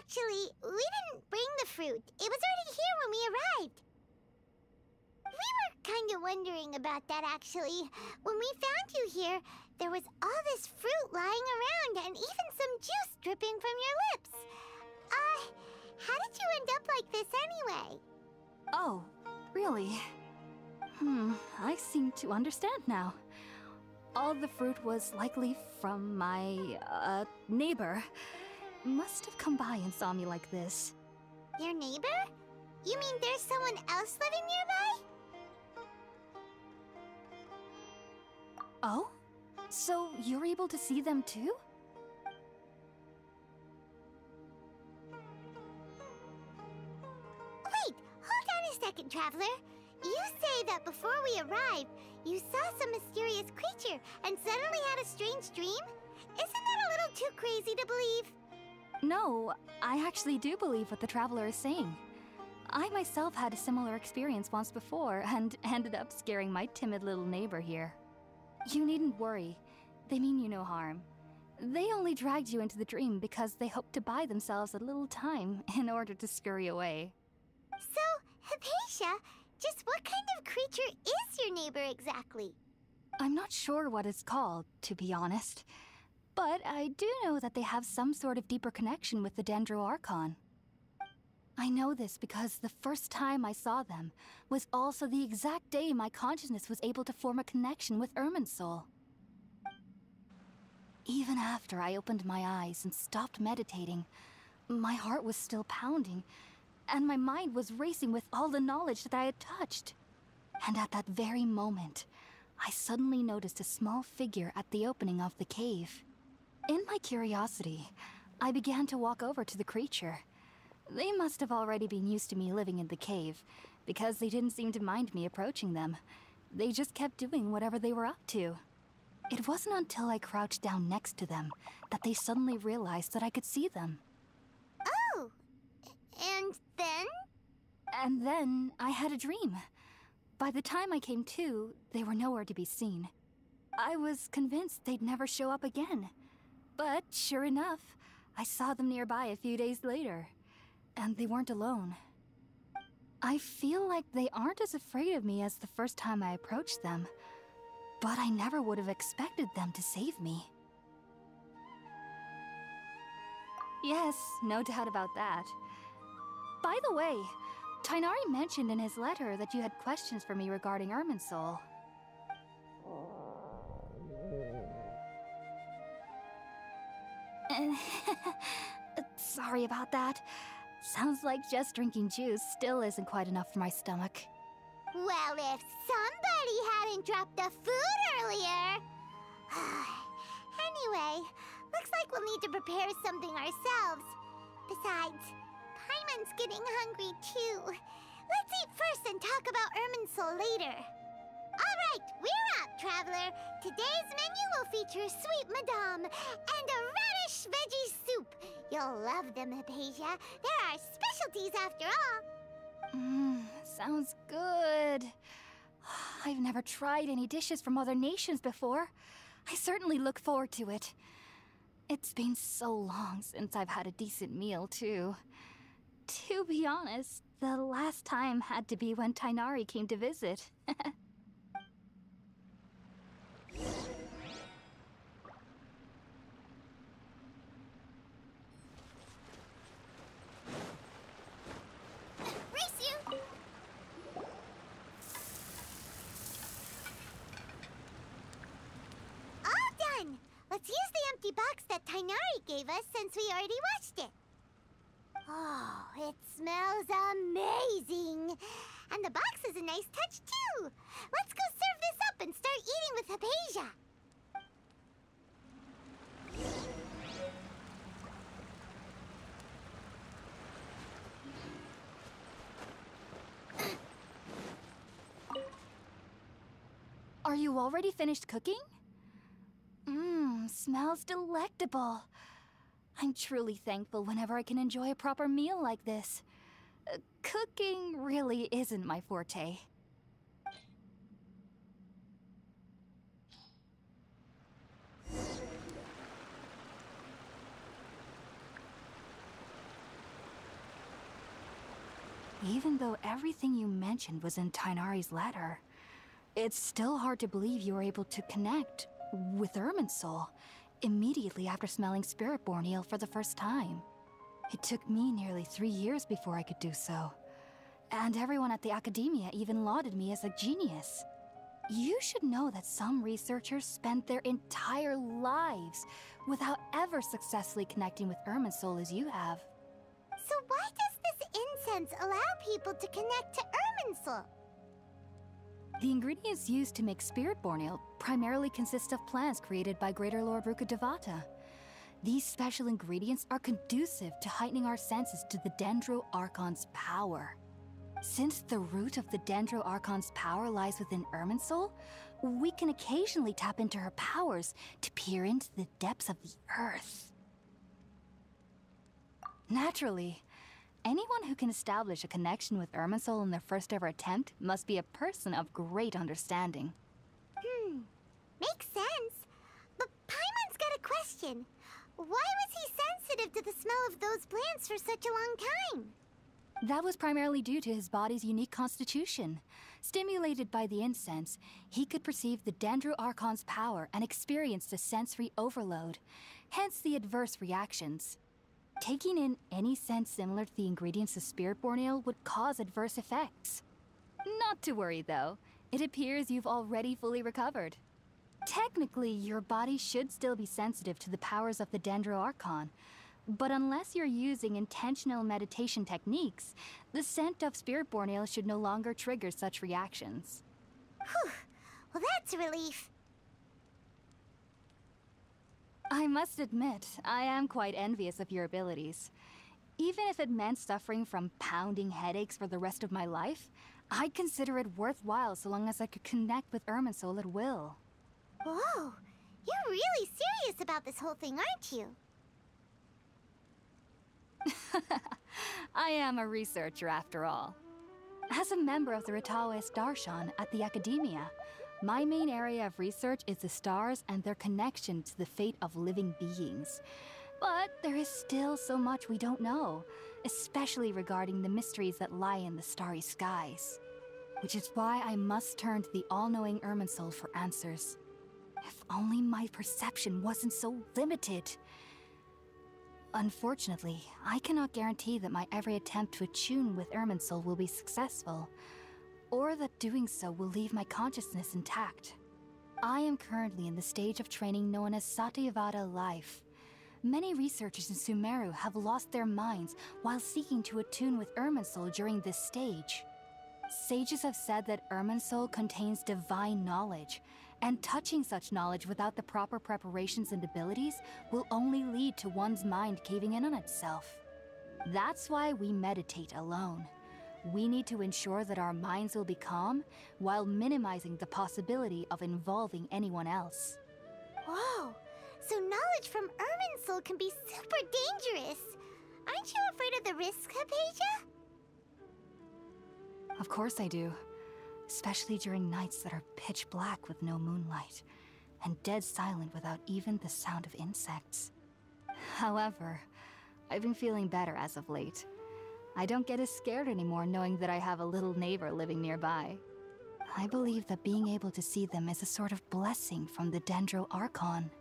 Actually, we didn't bring the fruit. It was already here when we arrived. We were kind of wondering about that, actually. When we found you here, there was all this fruit lying around and even some juice dripping from your lips. How did you end up like this anyway? Oh, really? I seem to understand now. All the fruit was likely from my, neighbor. Must have come by and saw me like this. Your neighbor? You mean there's someone else living nearby? Oh? So you're able to see them too? Wait, hold on a second, Traveler. You say that before we arrived, you saw some mysterious creature and suddenly had a strange dream? Isn't that a little too crazy to believe? No, I actually do believe what the Traveler is saying. I myself had a similar experience once before and ended up scaring my timid little neighbor here. You needn't worry. They mean you no harm. They only dragged you into the dream because they hoped to buy themselves a little time in order to scurry away. So, Hypatia, just what kind of creature is your neighbor exactly? I'm not sure what it's called, to be honest. But I do know that they have some sort of deeper connection with the Dendroarchon. I know this because the first time I saw them was also the exact day my consciousness was able to form a connection with Irminsul. Even after I opened my eyes and stopped meditating, my heart was still pounding, and my mind was racing with all the knowledge that I had touched. And at that very moment, I suddenly noticed a small figure at the opening of the cave. In my curiosity, I began to walk over to the creature. They must have already been used to me living in the cave, because they didn't seem to mind me approaching them. They just kept doing whatever they were up to. It wasn't until I crouched down next to them that they suddenly realized that I could see them. Oh! And then? And then I had a dream. By the time I came to, they were nowhere to be seen. I was convinced they'd never show up again. But sure enough, I saw them nearby a few days later. And they weren't alone. I feel like they aren't as afraid of me as the first time I approached them. But I never would have expected them to save me. Yes, no doubt about that. By the way, Tighnari mentioned in his letter that you had questions for me regarding Irminsul. Sorry about that. Sounds like just drinking juice still isn't quite enough for my stomach. Well, if somebody hadn't dropped the food earlier... Anyway, looks like we'll need to prepare something ourselves. Besides, Paimon's getting hungry too. Let's eat first and talk about Irminsul later. Alright, we're up, Traveler. Today's menu will feature sweet madame and a radish veggie soup. You'll love them, Hypatia. They're our specialties after all. Sounds good. I've never tried any dishes from other nations before. I certainly look forward to it. It's been so long since I've had a decent meal, too. To be honest, the last time had to be when Tighnari came to visit. Let's use the empty box that Tighnari gave us since we already watched it. Oh, it smells amazing. And the box is a nice touch, too. Let's go serve this up and start eating with Hypatia. Are you already finished cooking? Smells delectable. I'm truly thankful whenever I can enjoy a proper meal like this. Cooking really isn't my forte. Even though everything you mentioned was in Tighnari's letter, it's still hard to believe you were able to connect with Irminsul immediately after smelling Spiritborn Ale for the first time. It took me nearly 3 years before I could do so. And everyone at the Academia even lauded me as a genius. You should know that some researchers spend their entire lives without ever successfully connecting with Irminsul as you have. So why does this incense allow people to connect to Irminsul? The ingredients used to make Spiritborn Ale primarily consist of plants created by Greater Lord Rukkhadevata. These special ingredients are conducive to heightening our senses to the Dendro Archon's power. Since the root of the Dendro Archon's power lies within Irminsul, we can occasionally tap into her powers to peer into the depths of the earth. Naturally, anyone who can establish a connection with Irminsul in their first ever attempt must be a person of great understanding. Makes sense. But Paimon's got a question. Why was he sensitive to the smell of those plants for such a long time? That was primarily due to his body's unique constitution. Stimulated by the incense, he could perceive the Dendro Archon's power and experienced a sensory overload, hence the adverse reactions. Taking in any scent similar to the ingredients of Spiritborn Ale would cause adverse effects. Not to worry though, it appears you've already fully recovered. Technically, your body should still be sensitive to the powers of the Dendro Archon, but unless you're using intentional meditation techniques, the scent of Spiritborn Ale should no longer trigger such reactions. Whew. Well, that's a relief. I must admit, I am quite envious of your abilities. Even if it meant suffering from pounding headaches for the rest of my life, I'd consider it worthwhile so long as I could connect with Irminsul at will. Whoa, you're really serious about this whole thing, aren't you? I am a researcher after all. As a member of the Ritaoist Darshan at the Academia, my main area of research is the stars and their connection to the fate of living beings. But there is still so much we don't know, especially regarding the mysteries that lie in the starry skies. Which is why I must turn to the all-knowing Irminsul for answers. If only my perception wasn't so limited. Unfortunately, I cannot guarantee that my every attempt to attune with Irminsul will be successful, or that doing so will leave my consciousness intact. I am currently in the stage of training known as Satyavada life. Many researchers in Sumeru have lost their minds while seeking to attune with Irminsul during this stage. Sages have said that Irminsul contains divine knowledge, and touching such knowledge without the proper preparations and abilities will only lead to one's mind caving in on itself. That's why we meditate alone. We need to ensure that our minds will be calm while minimizing the possibility of involving anyone else. Whoa, so knowledge from Irminsul can be super dangerous. Aren't you afraid of the risks, Hypatia? Of course I do. Especially during nights that are pitch black with no moonlight, and dead silent without even the sound of insects. However, I've been feeling better as of late. I don't get as scared anymore knowing that I have a little neighbor living nearby. I believe that being able to see them is a sort of blessing from the Dendro Archon.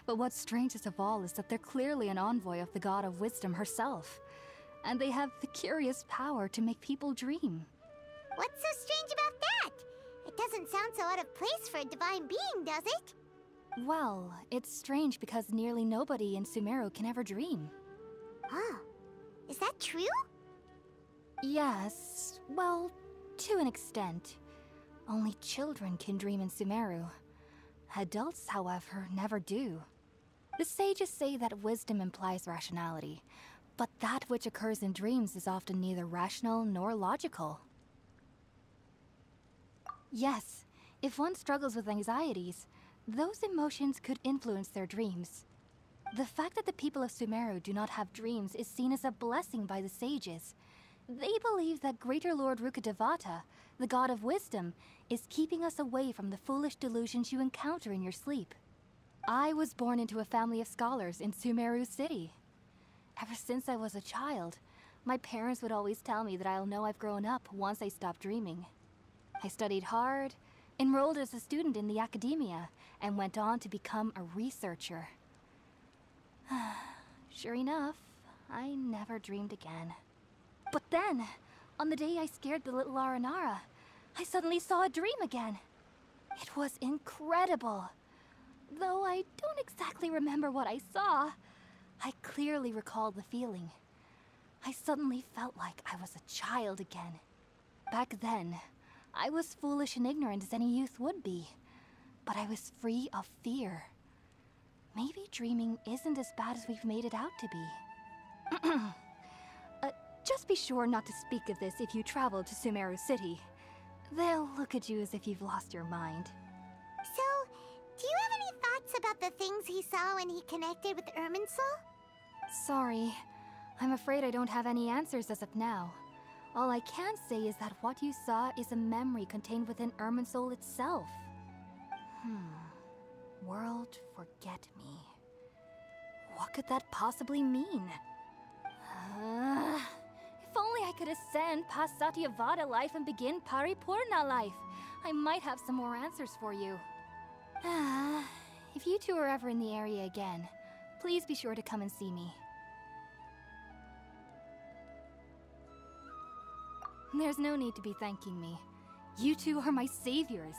But what's strangest of all is that they're clearly an envoy of the God of Wisdom herself, and they have the curious power to make people dream. What's so strange about that? It doesn't sound so out of place for a divine being, does it? Well, it's strange because nearly nobody in Sumeru can ever dream. Oh, is that true? Yes, well, to an extent. Only children can dream in Sumeru. Adults, however, never do. The sages say that wisdom implies rationality, but that which occurs in dreams is often neither rational nor logical. Yes, if one struggles with anxieties, those emotions could influence their dreams. The fact that the people of Sumeru do not have dreams is seen as a blessing by the sages. They believe that Greater Lord Rukkhadevata, the God of Wisdom, is keeping us away from the foolish delusions you encounter in your sleep. I was born into a family of scholars in Sumeru City. Ever since I was a child, My parents would always tell me that I'll know I've grown up once I stop dreaming. I studied hard, enrolled as a student in the academia, and went on to become a researcher. Sure enough, I never dreamed again. But then, on the day I scared the little Aranara, I suddenly saw a dream again. It was incredible. Though I don't exactly remember what I saw, I clearly recall the feeling. I suddenly felt like I was a child again. Back then, I was foolish and ignorant as any youth would be, but I was free of fear. Maybe dreaming isn't as bad as we've made it out to be. Just be sure not to speak of this if you travel to Sumeru City. They'll look at you as if you've lost your mind. So, do you have any thoughts about the things he saw when he connected with Irminsul? Sorry. I'm afraid I don't have any answers as of now. All I can say is that what you saw is a memory contained within Irminsul itself. World forget me. What could that possibly mean? If only I could ascend past Satyavada life and begin Paripurna life. I might have some more answers for you. If you two are ever in the area again, please be sure to come and see me. There's no need to be thanking me. You two are my saviors.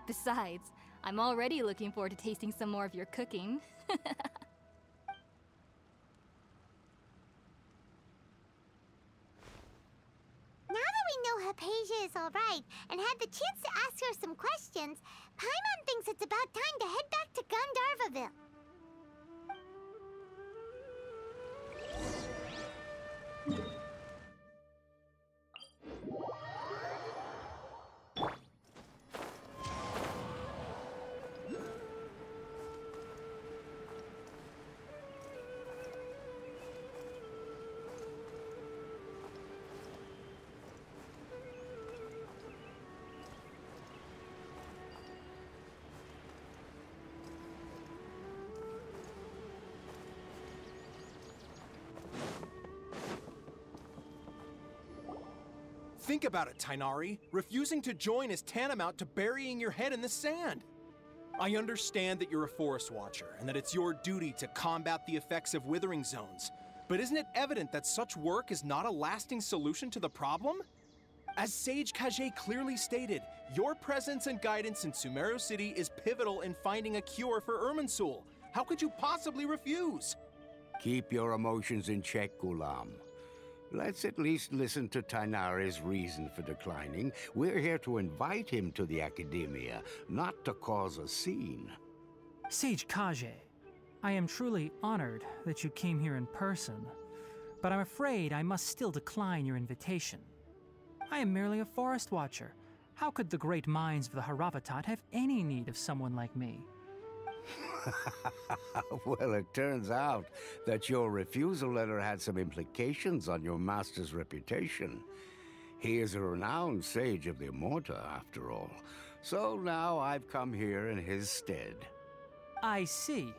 Besides, I'm already looking forward to tasting some more of your cooking. Now that we know Hypatia is alright and had the chance to ask her some questions, Paimon thinks it's about time to head back to Gandharvaville. Think about it, Tighnari. Refusing to join is tantamount to burying your head in the sand. I understand that you're a forest watcher and that it's your duty to combat the effects of withering zones. But isn't it evident that such work is not a lasting solution to the problem? As Sage Kage clearly stated, your presence and guidance in Sumeru City is pivotal in finding a cure for Irminsul. How could you possibly refuse? Keep your emotions in check, Ghulam. Let's at least listen to Tighnari's reason for declining. We're here to invite him to the Academia, not to cause a scene. Sage Kage, I am truly honored that you came here in person, but I'm afraid I must still decline your invitation. I am merely a forest watcher. How could the great minds of the Haravatat have any need of someone like me? Well, it turns out that your refusal letter had some implications on your master's reputation. He is a renowned sage of the Immorta, after all. So now I've come here in his stead. I see.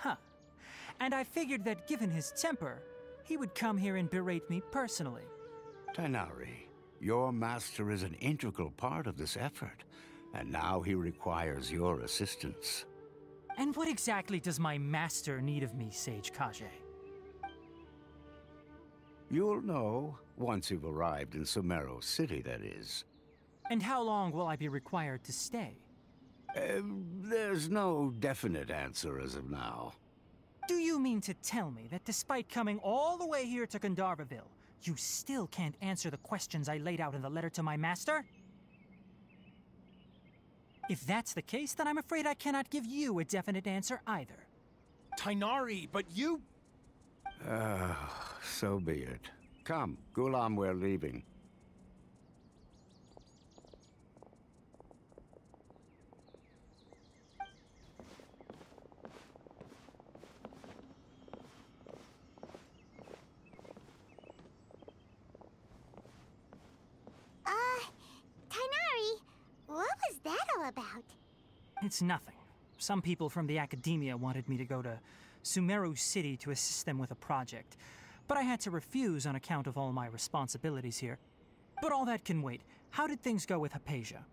Huh. And I figured that given his temper, he would come here and berate me personally. Tighnari, your master is an integral part of this effort, and now he requires your assistance. And what exactly does my master need of me, Sage Kage? You'll know once you've arrived in Sumeru City, that is. And how long will I be required to stay? There's no definite answer as of now. Do you mean to tell me that despite coming all the way here to Gandharvaville, you still can't answer the questions I laid out in the letter to my master? If that's the case, then I'm afraid I cannot give you a definite answer either. Tighnari, but you... So be it. Come, Ghulam, we're leaving. Tighnari, what was that all about? It's nothing. Some people from the Academia wanted me to go to Sumeru City to assist them with a project. but I had to refuse on account of all my responsibilities here. But all that can wait. How did things go with Hypatia?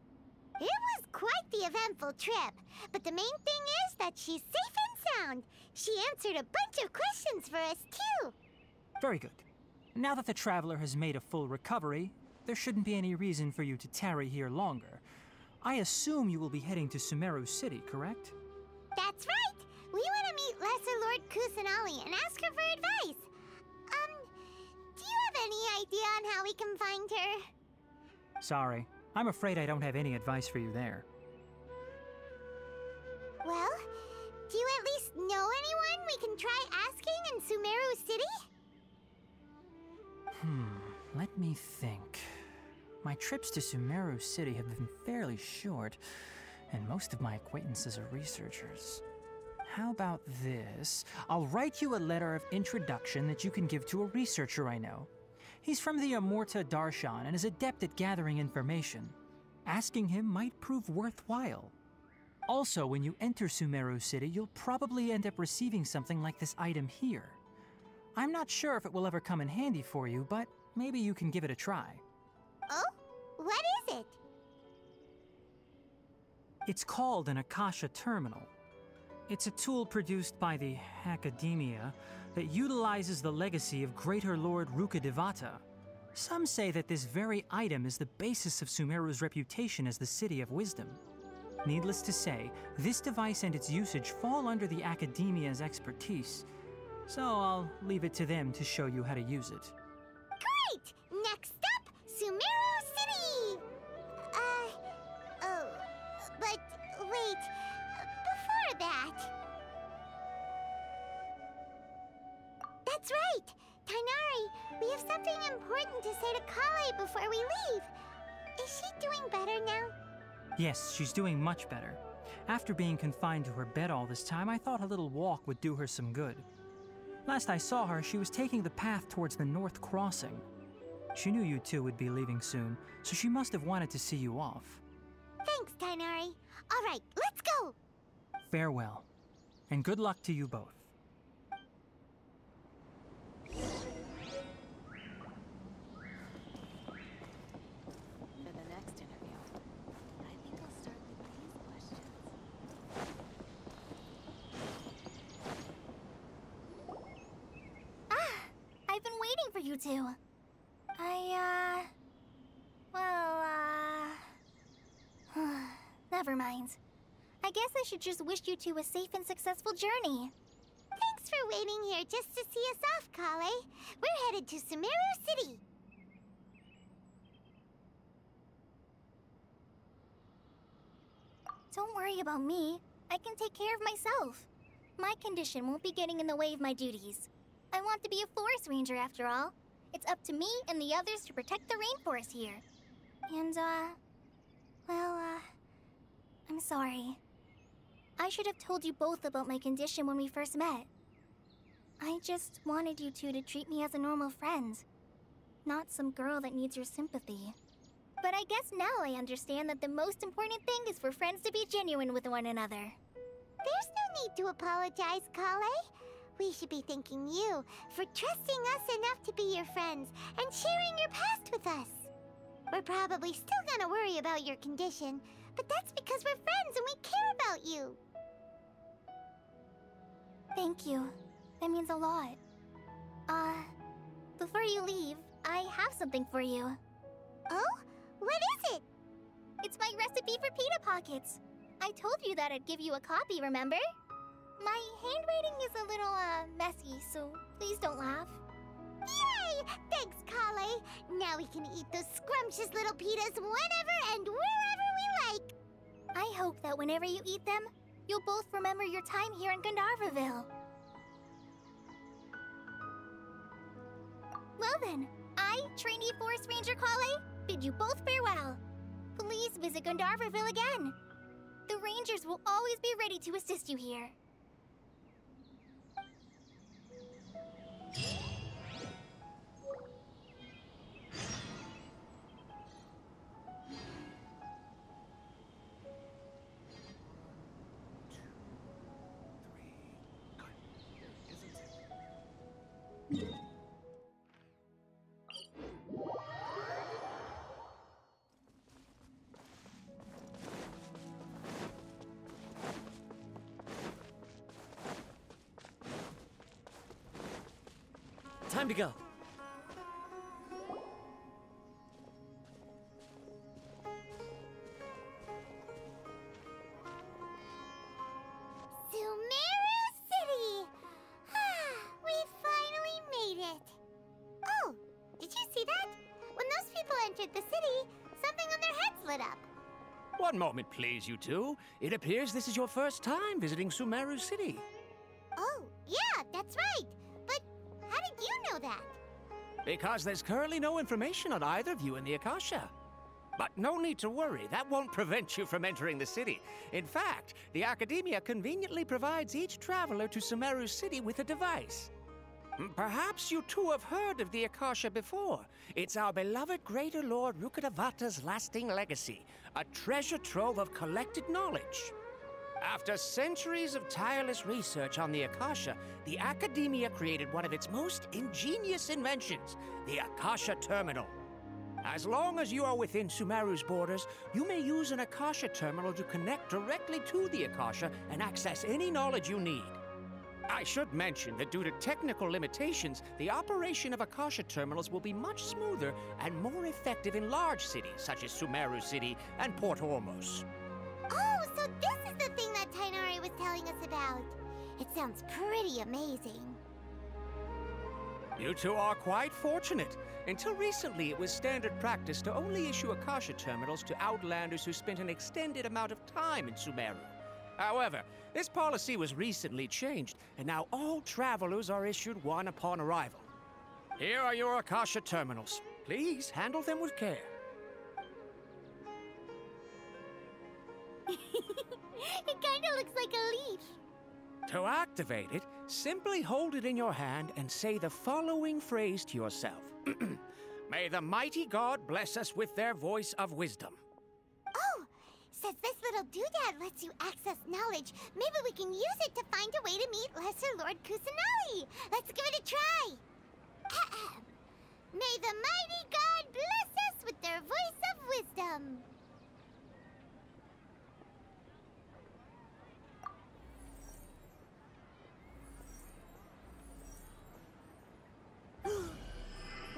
It was quite the eventful trip, but the main thing is that she's safe and sound. She answered a bunch of questions for us, too. Very good. Now that the traveler has made a full recovery, there shouldn't be any reason for you to tarry here longer. I assume you will be heading to Sumeru City, correct? That's right! We want to meet Lesser Lord Kusanali and ask her for advice. Do you have any idea on how we can find her? Sorry, I'm afraid I don't have any advice for you there. Well, do you at least know anyone we can try asking in Sumeru City? Let me think. My trips to Sumeru City have been fairly short, and most of my acquaintances are researchers. How about this? I'll write you a letter of introduction that you can give to a researcher I know. He's from the Amurta Darshan and is adept at gathering information. Asking him might prove worthwhile. Also, when you enter Sumeru City, you'll probably end up receiving something like this item here. I'm not sure if it will ever come in handy for you, but maybe you can give it a try. Oh? What is it? It's called an Akasha Terminal. It's a tool produced by the Academia that utilizes the legacy of Greater Lord Rukkhadevata. Some say that this very item is the basis of Sumeru's reputation as the City of Wisdom. Needless to say, this device and its usage fall under the Academia's expertise, so I'll leave it to them to show you how to use it. Great! Next up, Sumeru City! But wait, before that... That's right! Tainari, we have something important to say to Kale before we leave. Is she doing better now? Yes, she's doing much better. After being confined to her bed all this time, I thought a little walk would do her some good. Last I saw her, she was taking the path towards the North Crossing. She knew you two would be leaving soon, so she must have wanted to see you off. Thanks, Tainari. All right, let's go! Farewell, and good luck to you both. For the next interview, I think I'll start with these questions. I've been waiting for you two. Never mind. I guess I should just wish you two a safe and successful journey. Thanks for waiting here just to see us off, Kale. We're headed to Sumeru City. Don't worry about me. I can take care of myself. My condition won't be getting in the way of my duties. I want to be a forest ranger after all. It's up to me and the others to protect the rainforest here. And, I'm sorry. I should have told you both about my condition when we first met. I just wanted you two to treat me as a normal friend, not some girl that needs your sympathy. But I guess now I understand that the most important thing is for friends to be genuine with one another. There's no need to apologize, Kale. We should be thanking you for trusting us enough to be your friends and sharing your past with us. We're probably still gonna worry about your condition, but that's because we're friends and we care about you. Thank you. That means a lot. Before you leave, I have something for you. Oh? What is it? It's my recipe for pita pockets. I told you that I'd give you a copy, remember? My handwriting is a little, messy, so please don't laugh. Yay! Thanks, Kale. Now we can eat those scrumptious little pitas whenever and wherever we like. I hope that whenever you eat them, you'll both remember your time here in Gandharvaville. Well then, I, trainee Forest Ranger Kale, bid you both farewell. Please visit Gandharvaville again. The Rangers will always be ready to assist you here. Time to go. Sumeru City! We finally made it. Oh, did you see that? When those people entered the city, something on their heads lit up. One moment, please, you two. It appears this is your first time visiting Sumeru City. Oh, yeah, that's right. But how did you know that? Because there's currently no information on either of you in the Akasha. But no need to worry, that won't prevent you from entering the city. In fact, the Academia conveniently provides each traveler to Sumeru City with a device. Perhaps you two have heard of the Akasha before. It's our beloved Greater Lord Rukkhadevata's lasting legacy, a treasure trove of collected knowledge. After centuries of tireless research on the Akasha, the Academia created one of its most ingenious inventions, the Akasha Terminal. As long as you are within Sumeru's borders, you may use an Akasha terminal to connect directly to the Akasha and access any knowledge you need. I should mention that due to technical limitations, the operation of Akasha terminals will be much smoother and more effective in large cities such as Sumeru City and Port Ormos. Oh, so this is the thing that Tainari was telling us about. It sounds pretty amazing. You two are quite fortunate. Until recently, it was standard practice to only issue Akasha terminals to outlanders who spent an extended amount of time in Sumeru. However, this policy was recently changed, and now all travelers are issued one upon arrival. Here are your Akasha terminals. Please handle them with care. It kinda looks like a leaf. To activate it, simply hold it in your hand and say the following phrase to yourself. May the mighty God bless us with their voice of wisdom. Oh, since this little doodad lets you access knowledge, maybe we can use it to find a way to meet Lesser Lord Kusanali. Let's give it a try. Ahem. May the mighty God bless us with their voice of wisdom.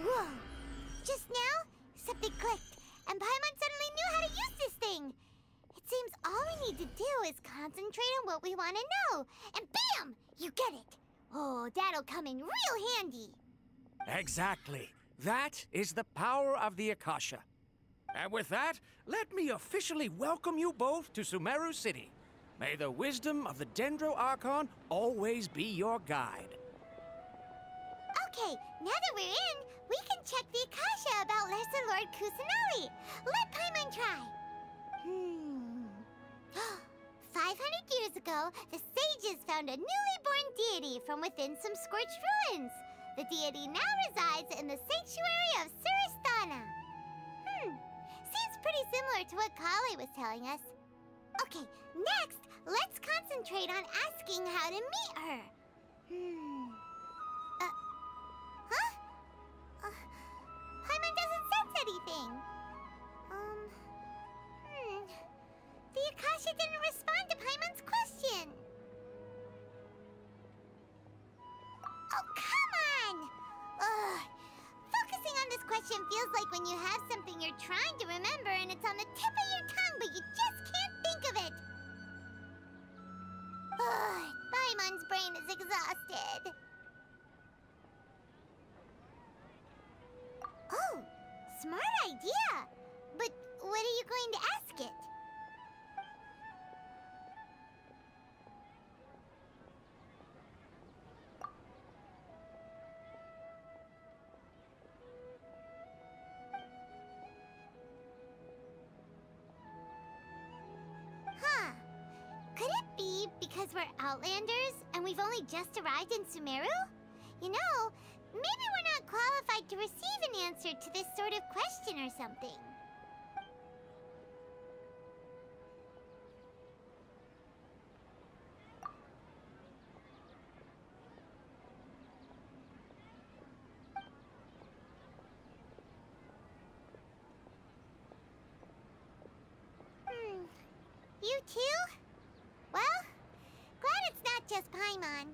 Whoa! Just now, something clicked, and Paimon suddenly knew how to use this thing. It seems all we need to do is concentrate on what we want to know, and bam! You get it. Oh, that'll come in real handy. Exactly. That is the power of the Akasha. And with that, let me officially welcome you both to Sumeru City. May the wisdom of the Dendro Archon always be your guide. Okay, now that we're in, we can check the Akasha about Lesser Lord Kusanali. Let Paimon try. 500 years ago, the sages found a newly born deity from within some scorched ruins. The deity now resides in the sanctuary of Suristana. Seems pretty similar to what Kali was telling us. Okay, next, let's concentrate on asking how to meet her. Paimon doesn't sense anything. The Akasha didn't respond to Paimon's question. Oh, come on! Ugh. Focusing on this question feels like when you have something you're trying to remember and it's on the tip of your tongue, but you just can't think of it. Ugh. Paimon's brain is exhausted. Oh, smart idea! But what are you going to ask it? Huh. Could it be because we're Outlanders and we've only just arrived in Sumeru? You know, maybe we're not qualified to receive an answer to this sort of question or something. You too? Well, glad it's not just Paimon.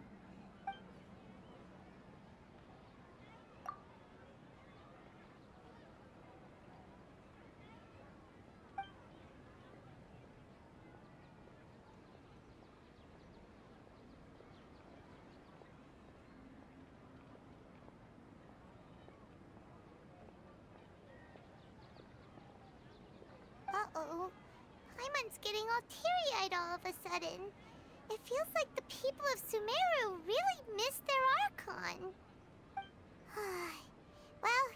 Paimon's getting all teary-eyed all of a sudden. It feels like the people of Sumeru really missed their Archon. Well,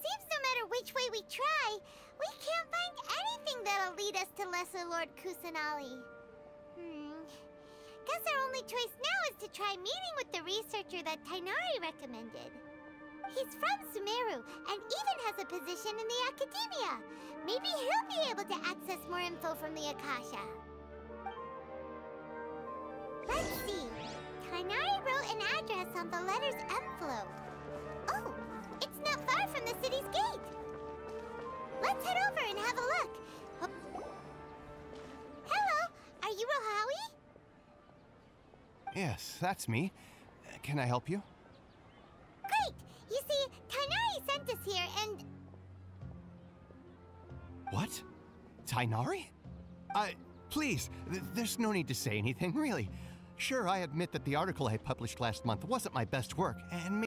seems no matter which way we try, we can't find anything that'll lead us to Lesser Lord Kusanali. Guess our only choice now is to try meeting with the researcher that Tighnari recommended. He's from Sumeru and even has a position in the Academia. Maybe he'll be able to access more info from the Akasha. Let's see. Tighnari wrote an address on the letter's envelope. Oh, it's not far from the city's gate. Let's head over and have a look. Hello, are you Rohawi? Yes, that's me. Can I help you? Great! You see, Tighnari sent us here and... What? Tighnari? Please, there's no need to say anything, really. Sure, I admit that the article I published last month wasn't my best work, and